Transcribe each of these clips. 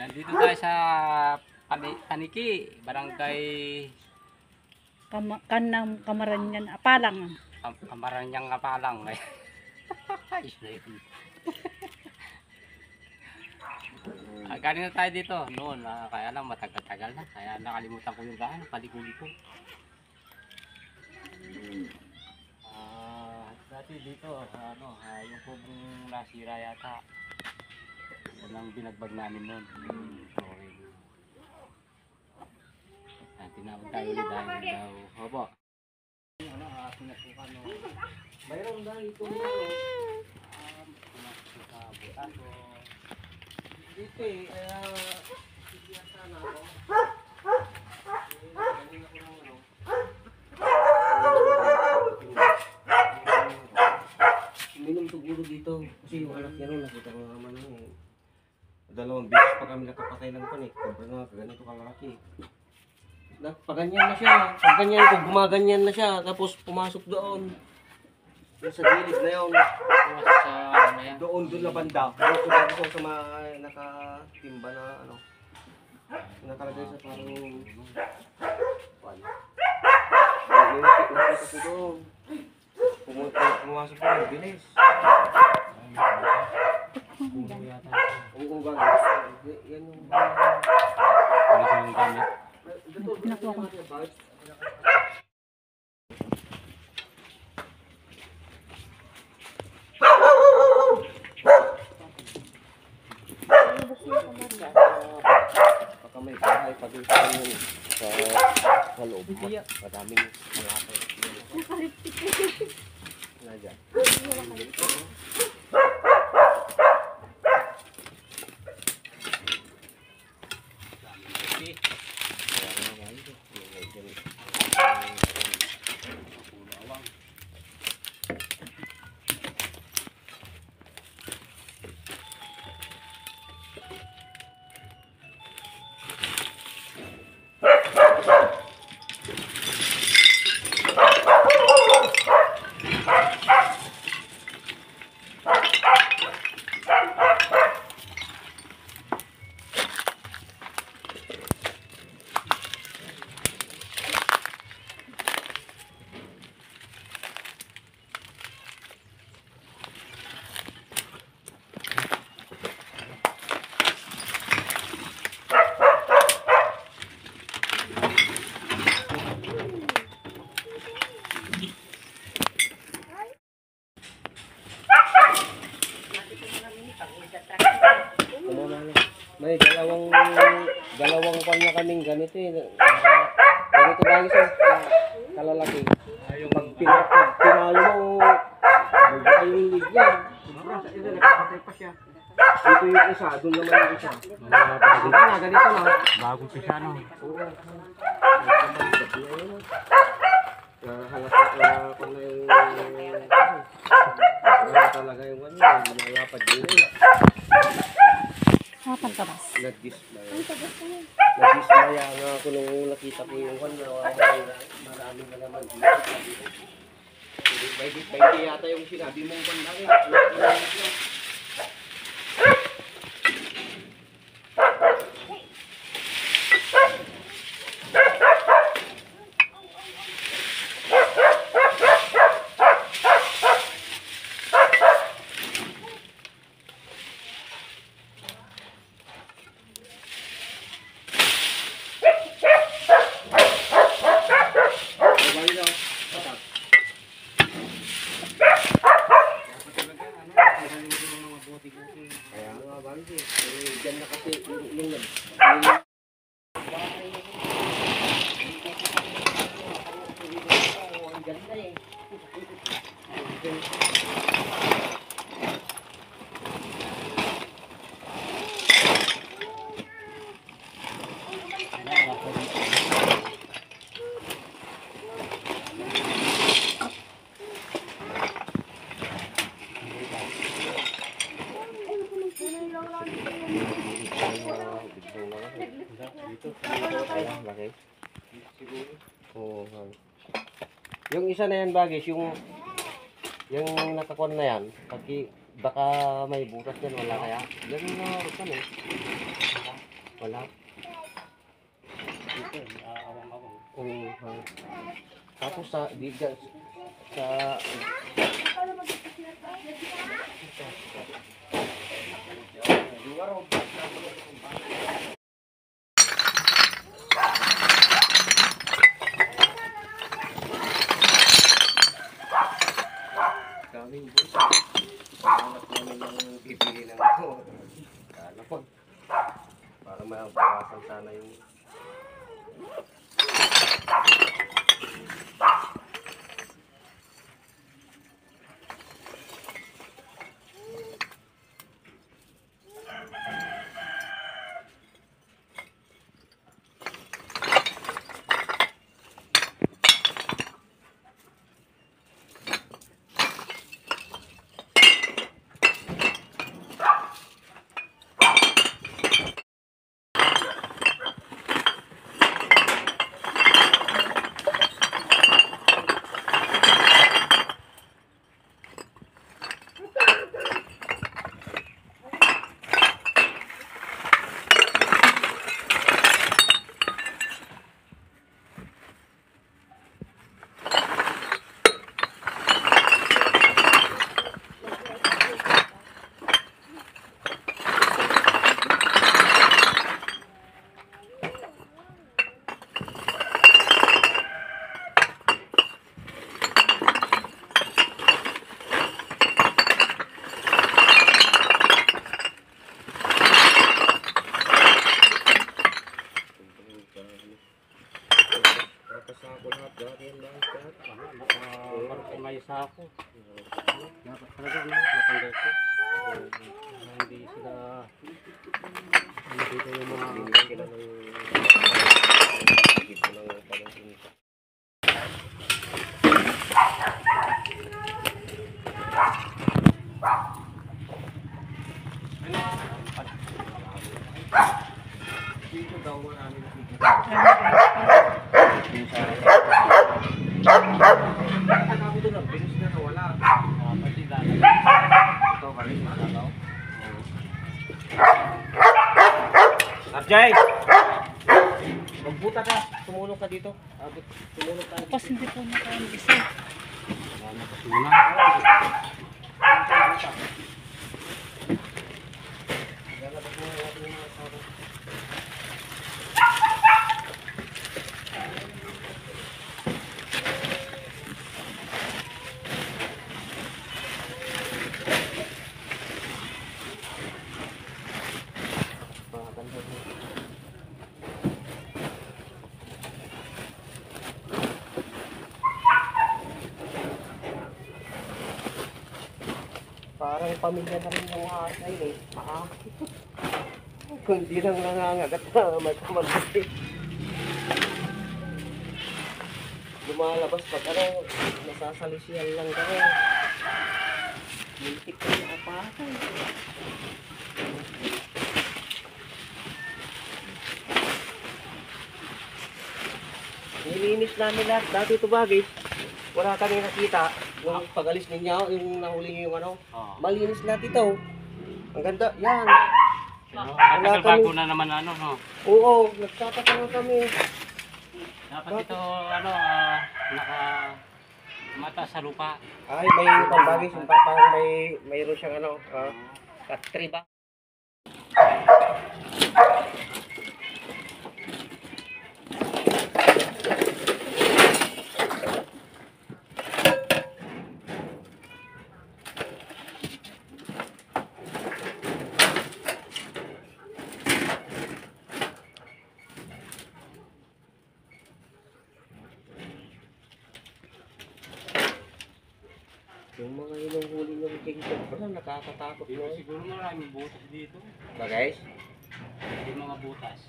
Nandito tayo sa Paniki, Barangay Kamaranyan, Apalang. Kamaranyang Apalang. Kanina tayo dito noon, kaya lang matagal-tagal na, kaya nakalimutan ko yung gaano, palikuli ko. Dati dito, yung kubong nasira yata. Yan ang binagbag namin noon. Tinawag tayo ulit dahil daw, opo. Pinasukan o, mayroon dahil ito nito. Pinasukan sa butas o, dito sisiyan sana ako. Galing ako ng Uminom siguro dito kasi yung anak niya rin nakita ko naman dalawang beses pa kami nakapatay ng panik. Sobra na ganito kalalaki. Paganyan na siya. Pagganyan ko, gumaganyan na siya. Tapos pumasok doon. Sa gilid na yun. Doon na banda. Doon sa mga nakatimba na nakalagay sa parang nakita ko doon. Pumasok ko ng bilis. Kung gano'n. Yan yung gamit. Nakuha ko. Baka may bahay pa din sa loob. Madaming malapit. Nadyan. May dalawang pan na kaming ganito ganito dahil sa kalalaki. Pag pinalo mo, ay yung lead niya. Nakapatay pa siya. Dito yung isa, doon naman yung isa. Ganito na. Bagong pisa no. Oo. Halata kung na yung talaga yung malapad din. Tabas. Nag-dismaya nga ako nung nakita ko yung marami na naman dito. Baiti yata yung sinabi mong bandang. Kaya nga bangsi, dyan na kasi yung laki. Oo. Yung isa na yan bagis, yung nakakuan na yan, baka may butas yan, wala kaya. Yan yung naroon eh. Wala. Dito, awang-awang. Tapos sa daming bulsa. Hanap namin ng bibili ng ito. Kala ko. Para mabawasan sana yung kasako lahat dati yan lahat. May sako. Dapat talaga matanggal ko. Hindi sila dito yung mga Sila ng dito ng pamangkin. Dito daw marami nakikita. Kami doon lang, bilis na nawala. pati dati. Ito kami, matagaw. Arjay! Magbuta ka, tumulong ka dito. Tumulong ka. Tapos hindi po nakain-isa. Salamat kasi muna. Parang pamilya na rin yung atay eh. Kung di lang nangangagat na may kamalaki. Lumalabas pag nasasalisihan lang kami. Muntik ko yung apakay. Nilinis namin lahat. Dati ito bagay. Wala kami nakita. Yung pag-alis ninyo, yung nahuli yung malinis lahat ito. Ang ganda. Yan. Matagal bago na naman no? Oo, nagtataka na kami. Dapat ito, naka mata sa lupa. Ay, may pambagis. Parang mayroon siyang katri ba? Yung mga hinuhuli ng king cobra, nakakatakot Dito no? siguro maraming butas dito. Ba guys? Yung mga butas.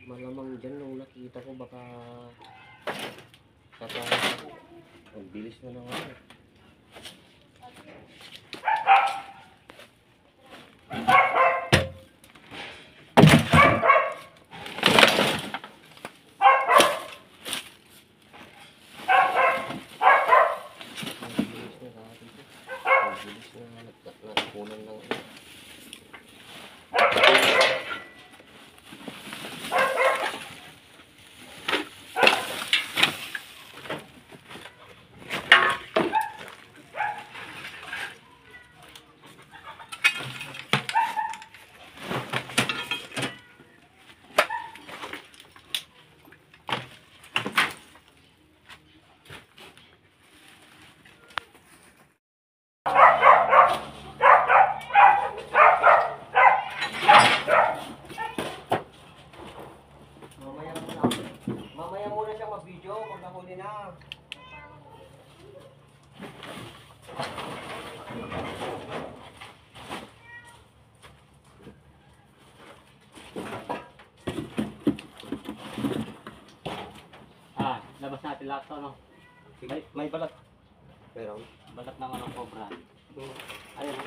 Malamang dyan nung nakita ko baka tatawag ako. Ang bilis na naman. Ang bilis na Labas natin lahat to, no? May balat. Meron. Balat ng ano, cobra. Ayun.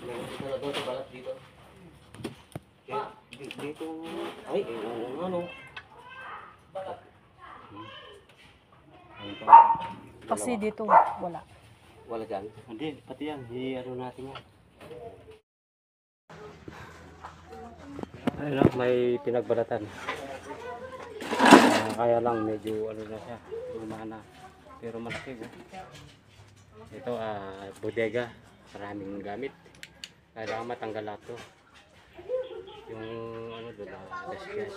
Meron dito na doon sa balat dito. Kaya, dito. Ay, oo nga no. Balat. Ayun pa. Kasi Dalawa. dito, wala. Wala dyan. Hindi, pati yan. I-ano natin yan. Ayun, no? May pinagbalatan. Kaya lang medyo ano na siya, lumana. Pero malaki oh. Ito bodega, maraming gamit. Kailangan matanggal lahat to. Yung ano doon gasgas.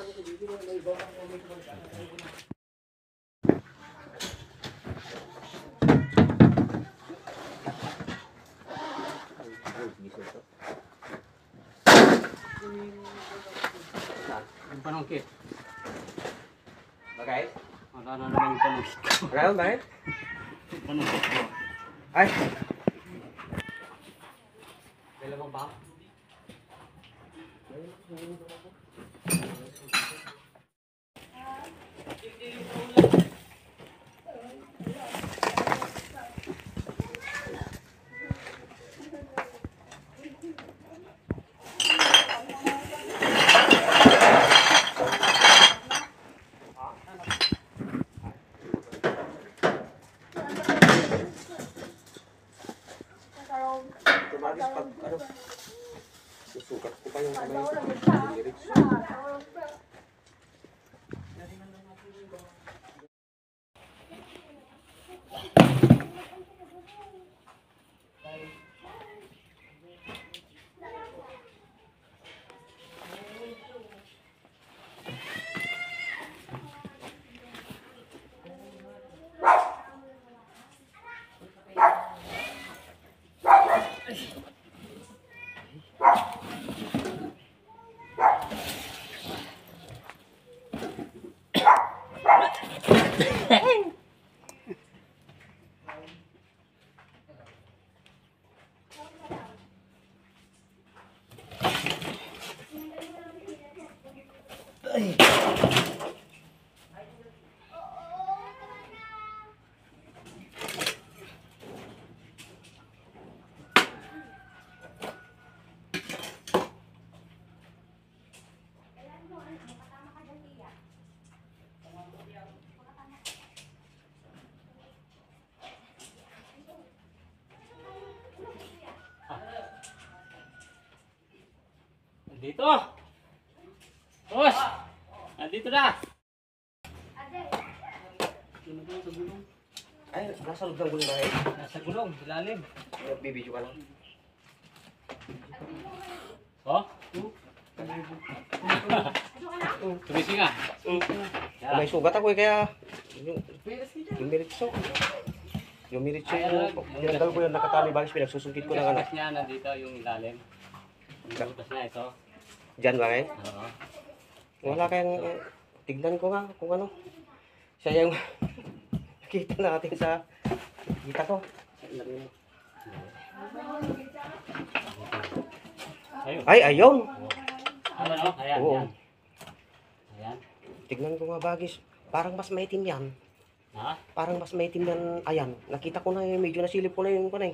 Yung panungkit. Bagay? Wala na naman yung panungkit ko. Bagay? Bagay? Panungkit ko. Ay! Dalawang ba? Tumagis pag ano, susukat ko pa yung kamay ko. Lyrics. Dito! Boss! Nandito na! Ay, nasa loob ng gulong na kayo. Nasa gulong, ilalim. Nagbibidyo ka lang. Oh? Tumising nga. May sugat ako eh, kaya yung miritso. Yung miritso yung pinanggal ko yung nakatali bagis, pinagsusungkit ko ng ano. Butas niya, nandito yung ilalim. Yung butas niya ito. Diyan ba kayo? Oo. Wala kayang, tignan ko nga kung ano. Siya yung nakita natin sa kita ko. Ayun. Ay, ayun! Ano, no? Ayan, Oo. ayan. Ayan. Tignan ko nga bagis. Parang mas maitim yan. Ha? Parang mas maitim yan. Ayan, nakita ko na medyo nasilip ko na yung kunay.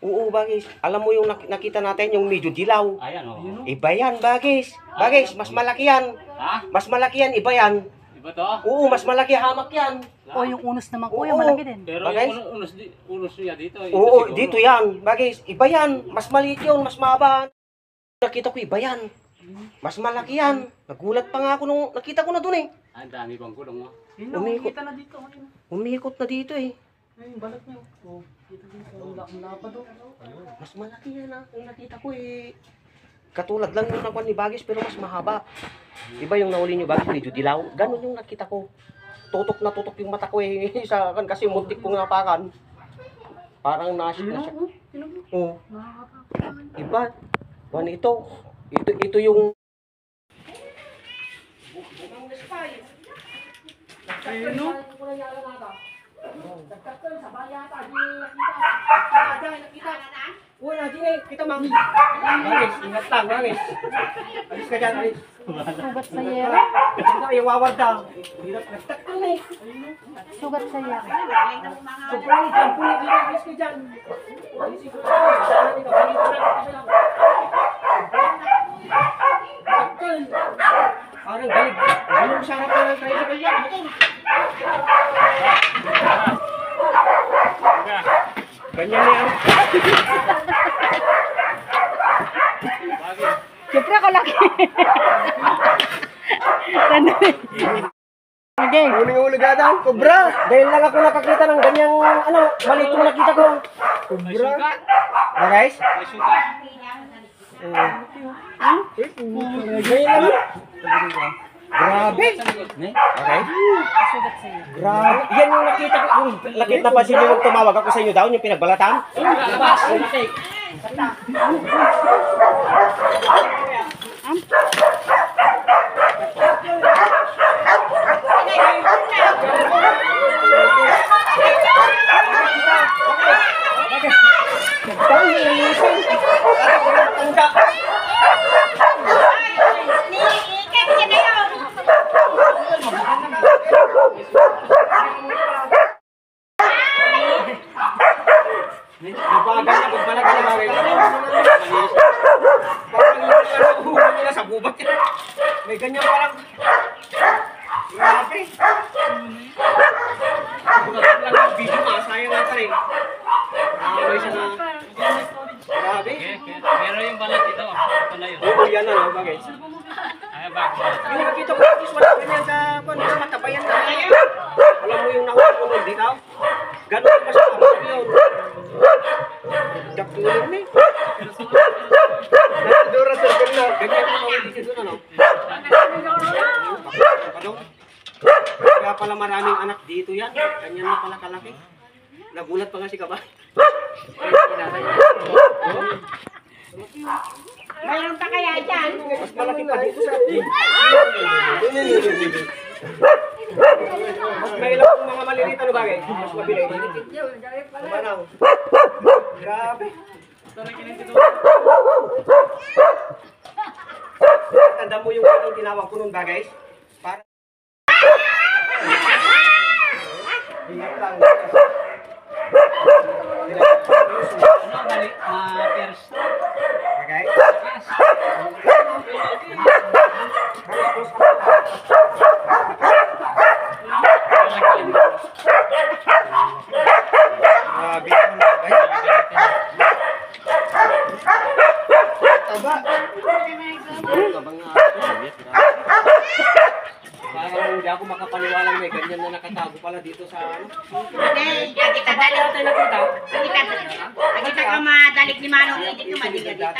Oo, bagis. Alam mo yung nakita natin, yung medyo dilaw. Ayan, oh. Iba yan, bagis. Bagis, mas malaki yan. Ha? Mas malaki yan, iba yan. Iba to? Oo, mas malaki hamak yan. O yung unos naman Oo. kuya, malaki din. Pero Bagay? yung unos niya dito. ito Oo, siguro. dito yan. Bagis, iba yan. Mas maliit yun, mas mahaba. Nakita ko, iba yan. Mas malaki yan. Nagulat pa nga ako nung nakita ko na dun eh. Ang dami bang gulong mo. Umikot. na dito. Ayun. Umikot na dito eh. Ayun, balat niya. Oh, dito dito. Ang lapad oh. Mas malaki yan ah. Yung nakita ko eh. Katulad lang yung nakuha ni Bagis pero mas mahaba. Iba yung nahuli niyo Bagis, medyo dilaw. Ganon yung nakita ko. Tutok na tutok yung mata ko eh. Sa akin kasi muntik kong napakan. Parang nasip na siya. Oo. Nakakatakot. Iba. One ito. Ito yung... Ayun no? nakita. Wala, di eh. Kita mang. Bangis, ingat lang, bangis. Alis ka dyan, alis. Sugat sa yero. Hindi kayo wawarda. Hirap nagtakal na eh. Sugat sa yero. Sobrang jampo na dito, alis ka dyan. Alis ka dyan. Saan natin ka, bangis ka lang, kasi lang. Takal. Parang galig. Ganun sa harap na ng tricycle yan. Ganyan na yan. Siyempre ako laki. Okay. Uling-uligadan, kobra. Dahil lang ako nakakita ng ganyang, maliit yung nakita ko. Kobra. Ah, guys? Ganyan lang. Grabe. Okay. Grabe. Yan yung nakita ko. Yung lakit na pansin nyo nung tumawag ako sa inyo daw, yung pinagbalatan. Nabagal na magbalag na bagay. Parang yung uhulog nila sa gubat. May ganyan parang. Grabe. Bukat lang ang video nga. Sayang nga rin. May isa na. Grabe. Pero yung balat ito, ito na yun. Oo, yan na. Bagay. Ay, bakit? Yung nakita ko dito, wala ganyan sa matabayan na. Alam mo yung nakukulog dito? Ganun pa siya. Yun. Dakulong na eh. Dura sa ganyan. Ganyan mo naman dito doon, ano? Kaya pala maraming anak dito yan. Ganyan na pala kalaki. Nagulat pa nga si Kabay. Mayroon pa kaya dyan? Mas malaki pa dito sa mas may ilang mga maliliit ano bagay. Mas mabili. Kumanaw. Grabe. Tanda mo yung aking tinawag ko nun bagay? Para ingat lang. First. Bagay? Grabe naman bagay. Taba. Parang hindi ako makapaniwalang may ganyan na nakatago pala dito sa ano. Hindi, kita dalik. Kita ka madalik ni Manong Edith yung madiga dito.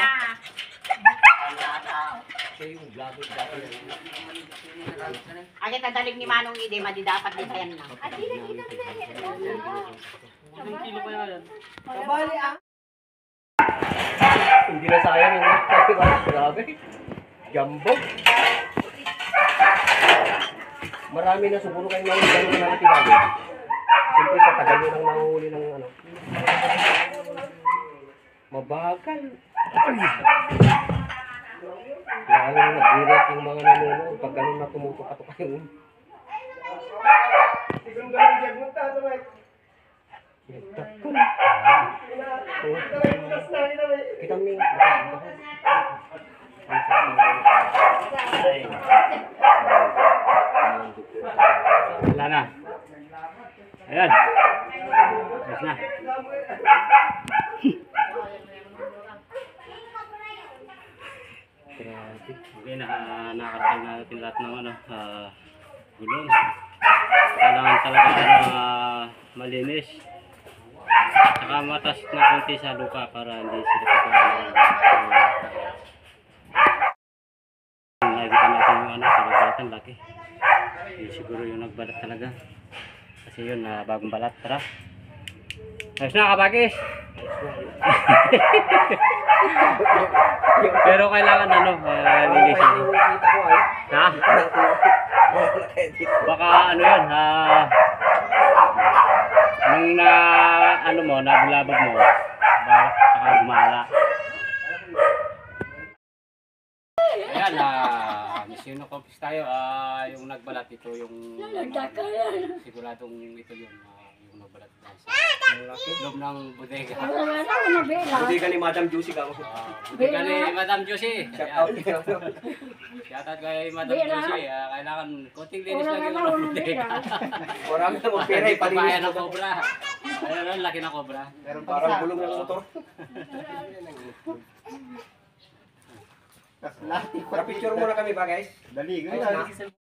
Siya yung vlog. Kita dalik ni Manong Edith, madidapat din yan na. Kabali ah. Hindi na sayang yung kasi grabe. Jumbo. Marami na siguro kayo mga ganun na natin bago. Siyempre sa tagal nyo nang nanguhuli ng ano. Mabagal. Lalo na nag-direct yung mga nanonood pag ganun na tumutok-atok kayo. Siguro ganun dyan mo tato, Mike. Nagtakon. Kita mo yung Wala na. Ayan. Yes na. Okay, nakarating na natin lahat ng gulong. Kailangan talaga malinis. Saka matas na konti sa lupa para hindi sila nakikita natin yung sa laki. Yun siguro yung nagbalat talaga. Kasi yun, bagong balat. Tara. Ayos na, kabagis. Pero kailangan linisin. Ha? Baka yun, nung nabulabog mo, saka gumala. Ayan, Misyuno Complex tayo. Yung nagbalat ito, yung siguradong ito yun. Yung nagbalat na sa loob ng bodega. Bodega ni Madam Juicy ka mo. Bodega ni Madam Josie. Shout out. Shout out kay Madam Josie. Kailangan konting linis lang yung bodega. Marami na mga pera, Pwede ipalinis pabayan mo. ng cobra. Ayun, laki ng cobra. Meron parang bulong ng motor. Para picture muna kami ba guys? Dali, Ayos na.